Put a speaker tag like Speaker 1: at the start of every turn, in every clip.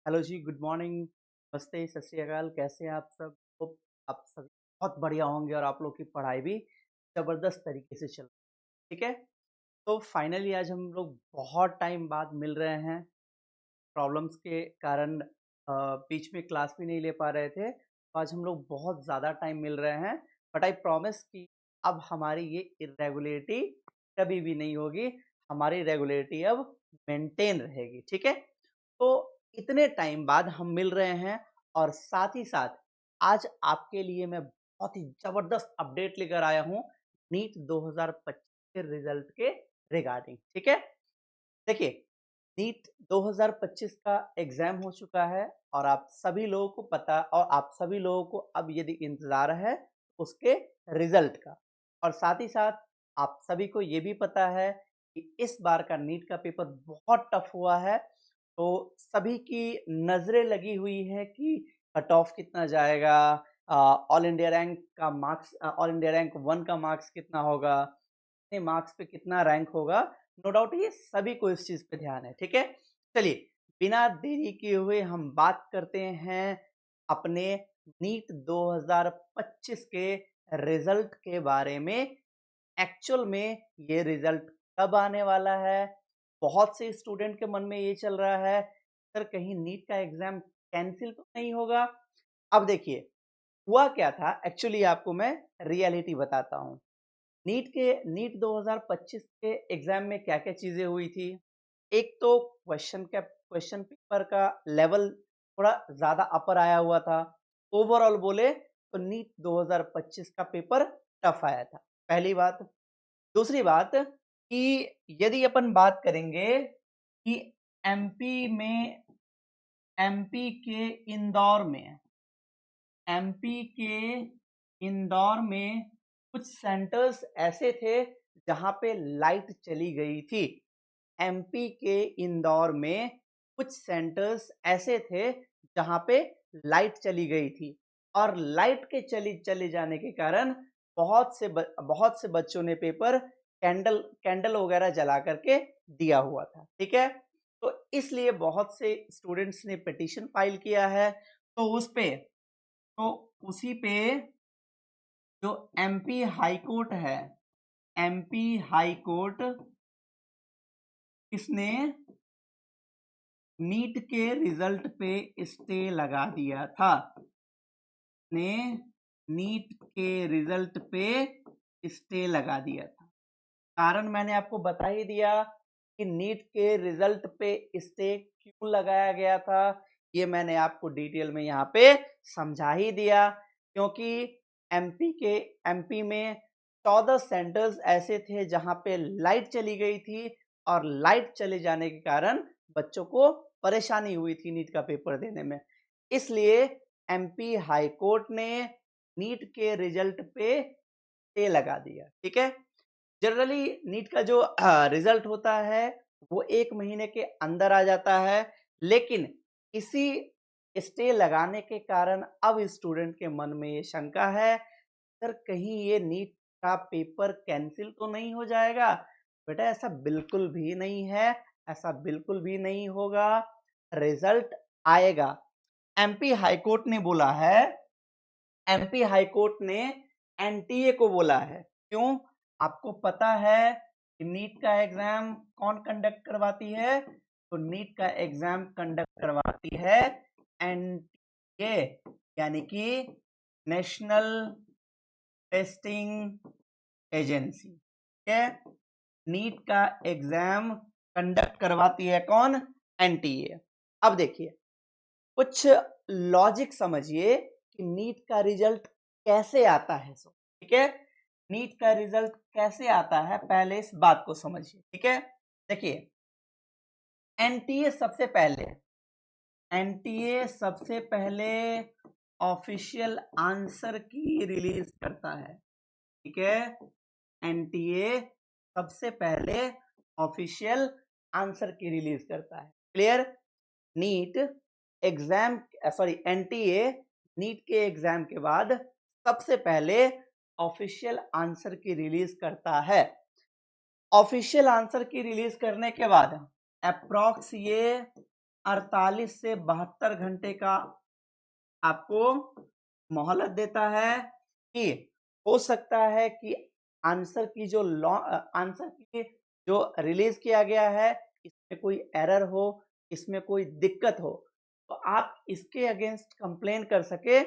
Speaker 1: Hello जी, good morning, नमस्ते, सत श्री अकाल, कैसे हैं आप सब? होप आप सभी बहुत बढ़िया होंगे और आप लोग की पढ़ाई भी ज़बरदस्त तरीके से चल रही है, ठीक है? तो फाइनली आज हम लोग बहुत टाइम बाद मिल रहे हैं, प्रॉब्लम्स के कारण बीच में क्लास भी नहीं ले पा रहे थे, तो आज हम लोग बहुत ज़्यादा टाइम मिल रहे हैं, बट आई प्रॉमिस कि अब हमारी ये इर्रेगुलरिटी कभी भी नहीं होगी, हमारी रेगुलरिटी अब मेंटेन रहेगी, ठीक है? तो इतने टाइम बाद हम मिल रहे हैं और साथ ही साथ आज आपके लिए मैं बहुत ही ज़बरदस्त अपडेट लेकर आया हूँ नीट 2025 के रिजल्ट के रिगार्डिंग, ठीक है? देखिए, नीट 2025 का एग्ज़ाम हो चुका है और आप सभी लोगों को पता और आप सभी लोगों को अब यदि इंतज़ार है उसके रिज़ल्ट का और साथ ही साथ आप सभी को ये भी पता है कि इस बार का नीट का पेपर बहुत टफ हुआ है, तो सभी की नज़रें लगी हुई है कि कट ऑफ कितना जाएगा, ऑल इंडिया रैंक का मार्क्स ऑल इंडिया रैंक 1 का मार्क्स कितना होगा, कितने मार्क्स पे कितना रैंक होगा। नो डाउट ये सभी को इस चीज़ पे ध्यान है, ठीक है? चलिए, बिना देरी किए हुए हम बात करते हैं अपने नीट 2025 के रिज़ल्ट के बारे में। एक्चुअल में ये रिज़ल्ट कब आने वाला है? बहुत से स्टूडेंट के मन में ये चल रहा है, सर कहीं नीट का एग्ज़ाम कैंसल तो नहीं होगा? अब देखिए, हुआ क्या था एक्चुअली आपको मैं रियलिटी बताता हूँ। नीट 2025 के एग्ज़ाम में क्या-क्या चीज़ें हुई थी? एक तो क्वेश्चन पेपर का लेवल थोड़ा ज़्यादा अपर आया हुआ था। ओवरऑल बोले तो नीट 2025 का पेपर टफ आया था, पहली बात। दूसरी बात कि यदि अपन बात करेंगे कि एमपी में एमपी के इंदौर में एमपी के इंदौर में कुछ सेंटर्स ऐसे थे जहां पे लाइट चली गई थी। एमपी के इंदौर में कुछ सेंटर्स ऐसे थे जहां पे लाइट चली गई थी और लाइट के चली चले जाने के कारण बहुत से बच्चों ने पेपर कैंडल कैंडल वगैरह जला करके दिया हुआ था, ठीक है? तो इसलिए बहुत से स्टूडेंट्स ने पिटीशन फाइल किया है, तो उस पे तो उसी पे जो एमपी हाई कोर्ट है, एमपी हाई कोर्ट इसने नीट के रिजल्ट पे स्टे लगा दिया था। ने नीट के रिजल्ट पे स्टे लगा दिया था। कारण मैंने आपको बता ही दिया कि नीट के रिजल्ट पे स्टे क्यों लगाया गया था, ये मैंने आपको डिटेल में यहाँ पे समझा ही दिया, क्योंकि एमपी में 14 सेंटर्स ऐसे थे जहाँ पे लाइट चली गई थी और लाइट चले जाने के कारण बच्चों को परेशानी हुई थी नीट का पेपर देने में। इसलिए एमपी हाई कोर्ट ने नीट के रिजल्ट पे स्टे लगा दिया, ठीक है? जनरली नीट का जो रिजल्ट होता है वो 1 महीने के अंदर आ जाता है, लेकिन इसी स्टे लगाने के कारण अब स्टूडेंट के मन में ये शंका है, सर कहीं ये नीट का पेपर कैंसल तो नहीं हो जाएगा? बेटा ऐसा बिल्कुल भी नहीं है, ऐसा बिल्कुल भी नहीं होगा, रिजल्ट आएगा। एमपी हाई कोर्ट ने बोला है, एमपी हाई कोर्ट ने एनटीए को बोला है। क्यों? आपको पता है कि नीट का एग्जाम कौन कंडक्ट करवाती है? तो नीट का एग्जाम कंडक्ट करवाती है एनटीए, यानी कि नेशनल टेस्टिंग एजेंसी, ठीक है? नीट का एग्जाम कंडक्ट करवाती है कौन? एनटीए। अब देखिए, कुछ लॉजिक समझिए कि नीट का रिजल्ट कैसे आता है, ठीक है? नीट का रिजल्ट कैसे आता है, पहले इस बात को समझिए, ठीक है? देखिए, एनटीए सबसे पहले एनटीए सबसे पहले ऑफिशियल आंसर की रिलीज करता है, ठीक है? एनटीए सबसे पहले ऑफिशियल आंसर की रिलीज करता है। Clear? NEET exam sorry NTA NEET के एग्जाम के बाद सबसे पहले ऑफिशियल आंसर की रिलीज करता है। ऑफिशियल आंसर की रिलीज करने के बाद अप्रॉक्स ये 48 से 72 घंटे का आपको मोहलत देता है कि हो सकता है कि आंसर की जो आंसर की जो रिलीज किया गया है इसमें कोई एरर हो, इसमें कोई दिक्कत हो, तो आप इसके अगेंस्ट कंप्लेन कर सके।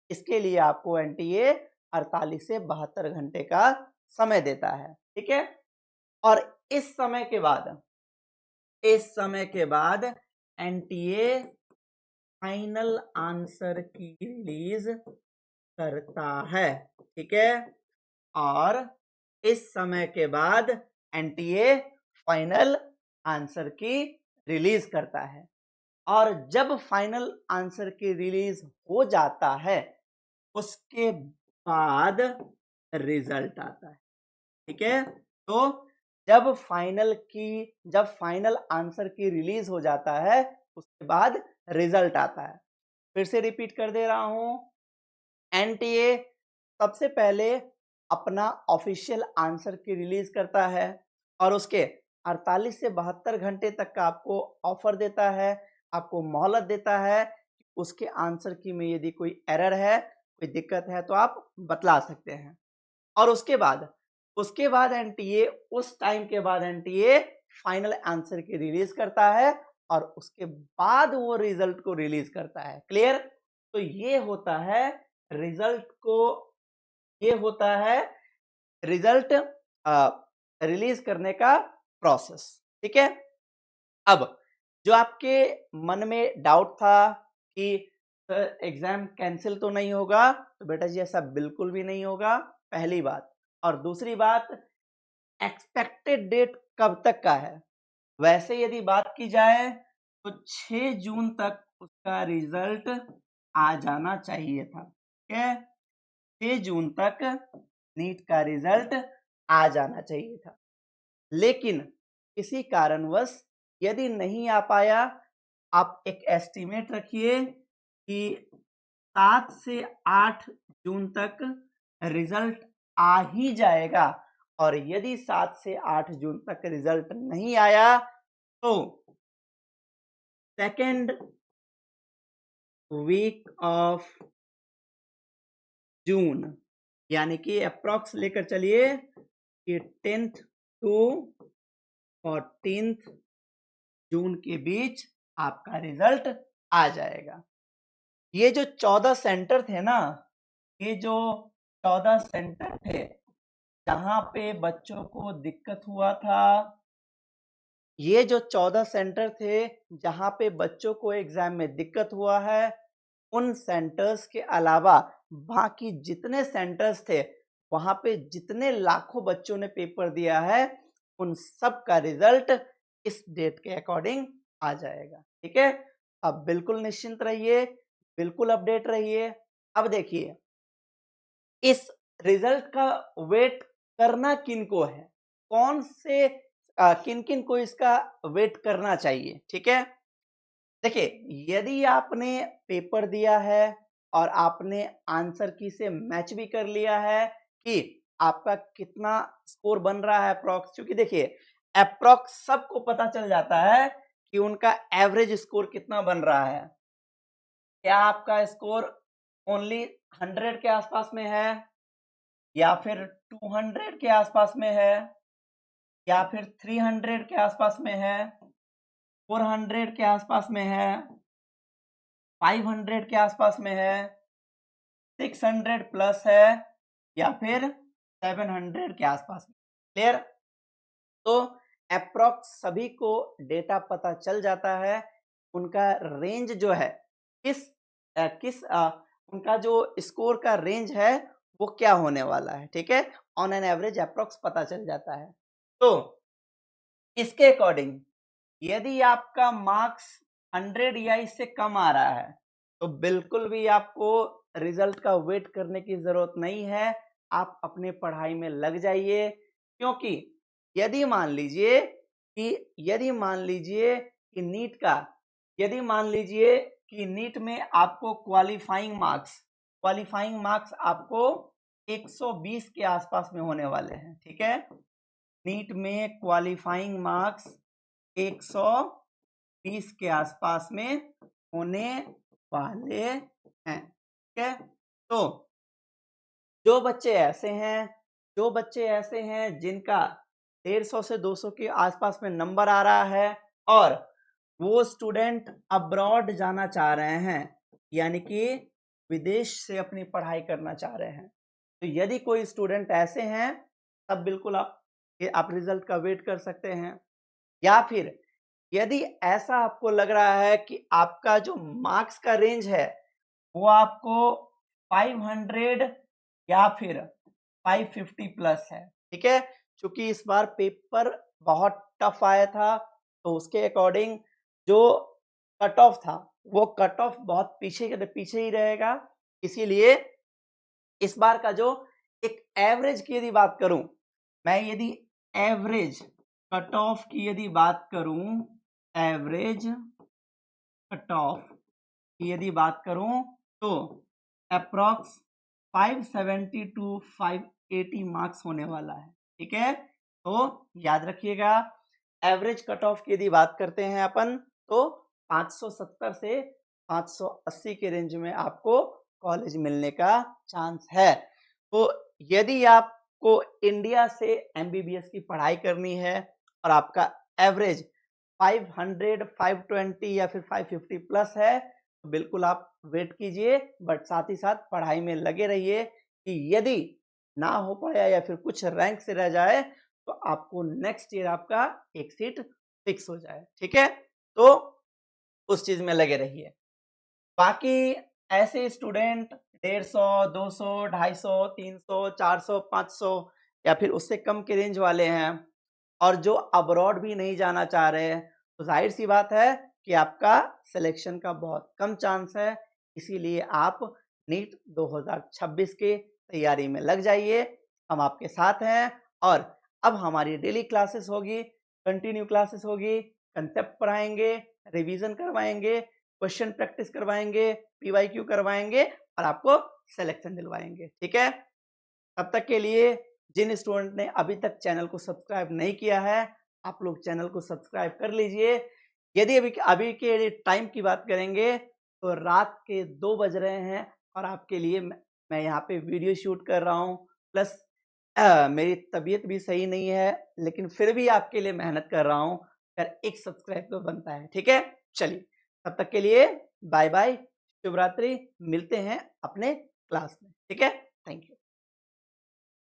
Speaker 1: इसके लिए आपको एनटीए 48 से 72 घंटे का समय देता है, ठीक है। और इस समय के बाद एनटीए फाइनल आंसर की रिलीज करता है, ठीक है। और इस समय के बाद एनटीए फाइनल आंसर की रिलीज करता है। और जब फाइनल आंसर की रिलीज हो जाता है उसके बाद रिजल्ट आता है, ठीक है। तो जब फाइनल आंसर की रिलीज हो जाता है उसके बाद रिजल्ट आता है। फिर से रिपीट कर दे रहा हूं, एनटीए सबसे पहले अपना ऑफिशियल आंसर की रिलीज करता है और उसके 48 से 72 घंटे तक का आपको ऑफर देता है, आपको मोहलत देता है। उसके आंसर की में यदि कोई एरर है, कोई दिक्कत है तो आप बतला सकते हैं। और उसके बाद एनटीए उस टाइम के बाद एनटीए फाइनल आंसर की रिलीज करता है और उसके बाद वो रिजल्ट को रिलीज करता है। क्लियर? तो ये होता है रिजल्ट रिलीज करने का प्रोसेस, ठीक है। अब जो आपके मन में डाउट था कि एग्जाम कैंसिल तो नहीं होगा, तो बेटा जी ऐसा बिल्कुल भी नहीं होगा, पहली बात। और दूसरी बात, एक्सपेक्टेड डेट कब तक का है? वैसे यदि बात की जाए तो 6 जून तक उसका रिजल्ट आ जाना चाहिए था, ठीक है। 6 जून तक नीट का रिजल्ट आ जाना चाहिए था, लेकिन किसी कारणवश यदि नहीं आ पाया, आप एक एस्टिमेट रखिए कि 7 से 8 जून तक रिजल्ट आ ही जाएगा। और यदि 7 से 8 जून तक रिजल्ट नहीं आया तो सेकेंड वीक ऑफ जून, यानी कि अप्रॉक्स लेकर चलिए कि 10th टू 14th जून के बीच आपका रिजल्ट आ जाएगा। ये जो 14 सेंटर थे ना, ये जो 14 सेंटर थे जहां पे बच्चों को दिक्कत हुआ था, ये जो 14 सेंटर थे जहां पे बच्चों को एग्जाम में दिक्कत हुआ है, उन सेंटर्स के अलावा बाकी जितने सेंटर्स थे वहां पे जितने लाखों बच्चों ने पेपर दिया है, उन सब का रिजल्ट इस डेट के अकॉर्डिंग आ जाएगा, ठीक है। अब बिल्कुल निश्चिंत रहिए, बिल्कुल अपडेट रहिए। अब देखिए, इस रिजल्ट का वेट करना किनको है, कौन से किन किन को इसका वेट करना चाहिए, ठीक है। देखिए, यदि आपने पेपर दिया है और आपने आंसर की से मैच भी कर लिया है कि आपका कितना स्कोर बन रहा है अप्रॉक्स, क्योंकि देखिए अप्रॉक्स सबको पता चल जाता है कि उनका एवरेज स्कोर कितना बन रहा है। क्या आपका स्कोर ओनली 100 के आसपास में है, या फिर 200 के आसपास में है, या फिर 300 के आसपास में है, 400 के आसपास में है, 500 के आसपास में है, 600 प्लस है, या फिर 700 के आसपास में। क्लियर? तो अप्रॉक्स सभी को डेटा पता चल जाता है, उनका रेंज जो है उनका जो स्कोर का रेंज है वो क्या होने वाला है, ठीक है। ऑन एन एवरेज अप्रॉक्स पता चल जाता है। तो इसके अकॉर्डिंग यदि आपका मार्क्स 100 या इससे कम आ रहा है तो बिल्कुल भी आपको रिजल्ट का वेट करने की जरूरत नहीं है, आप अपने पढ़ाई में लग जाइए। क्योंकि यदि मान लीजिए कि नीट में आपको क्वालिफाइंग मार्क्स आपको 120 के आसपास में होने वाले हैं, ठीक है। नीट में क्वालिफाइंग मार्क्स 20 के आसपास में होने वाले हैं। ठीक है, तो जो बच्चे ऐसे हैं जिनका 150 से 200 के आसपास में नंबर आ रहा है और वो स्टूडेंट अब्रॉड जाना चाह रहे हैं, यानी कि विदेश से अपनी पढ़ाई करना चाह रहे हैं, तो यदि कोई स्टूडेंट ऐसे हैं तब बिल्कुल आप रिजल्ट का वेट कर सकते हैं। या फिर यदि ऐसा आपको लग रहा है कि आपका जो मार्क्स का रेंज है वो आपको 500 या फिर 550 प्लस है, ठीक है, क्योंकि इस बार पेपर बहुत टफ आया था, तो उसके अकॉर्डिंग जो कट ऑफ था वो कट ऑफ बहुत पीछे ही रहेगा। इसीलिए इस बार का जो एक एवरेज की यदि बात करूं, मैं यदि एवरेज कट ऑफ की यदि बात करूं, एवरेज कट ऑफ की यदि बात करूं तो अप्रॉक्स 570 टू 580 मार्क्स होने वाला है। ठीक है, तो याद रखिएगा, एवरेज कट ऑफ की यदि बात करते हैं अपन तो 570 से 580 के रेंज में आपको कॉलेज मिलने का चांस है। तो यदि आपको इंडिया से एमबीबीएस की पढ़ाई करनी है और आपका एवरेज 500, 520 या फिर 550 प्लस है, तो बिल्कुल आप वेट कीजिए, बट साथ ही साथ पढ़ाई में लगे रहिए कि यदि ना हो पाया या फिर कुछ रैंक से रह जाए तो आपको नेक्स्ट ईयर आपका एक सीट फिक्स हो जाए। ठीक है, तो उस चीज में लगे रहिए। बाकी ऐसे स्टूडेंट 150, 200, 250, 300, 400, 500 या फिर उससे कम के रेंज वाले हैं और जो अब्रॉड भी नहीं जाना चाह रहे हैं, तो जाहिर सी बात है कि आपका सिलेक्शन का बहुत कम चांस है। इसीलिए आप नीट 2026 के तैयारी में लग जाइए, हम आपके साथ हैं। और अब हमारी डेली क्लासेस होगी, कंटिन्यू क्लासेस होगी, कंसेप्ट पढ़ाएंगे, रिवीजन करवाएंगे, क्वेश्चन प्रैक्टिस करवाएंगे, पीवाईक्यू करवाएंगे और आपको सिलेक्शन दिलवाएंगे। ठीक है, तब तक के लिए जिन स्टूडेंट ने अभी तक चैनल को सब्सक्राइब नहीं किया है, आप लोग चैनल को सब्सक्राइब कर लीजिए। यदि अभी के टाइम की बात करेंगे तो रात के 2 बज रहे हैं और आपके लिए मैं यहाँ पे वीडियो शूट कर रहा हूँ, प्लस मेरी तबीयत भी सही नहीं है, लेकिन फिर भी आपके लिए मेहनत कर रहा हूँ, यार एक सब्सक्राइब तो बनता है। ठीक है, चलिए तब तक के लिए बाय बाय, शुभ रात्रि, मिलते हैं अपने क्लास में। ठीक है, थैंक यू।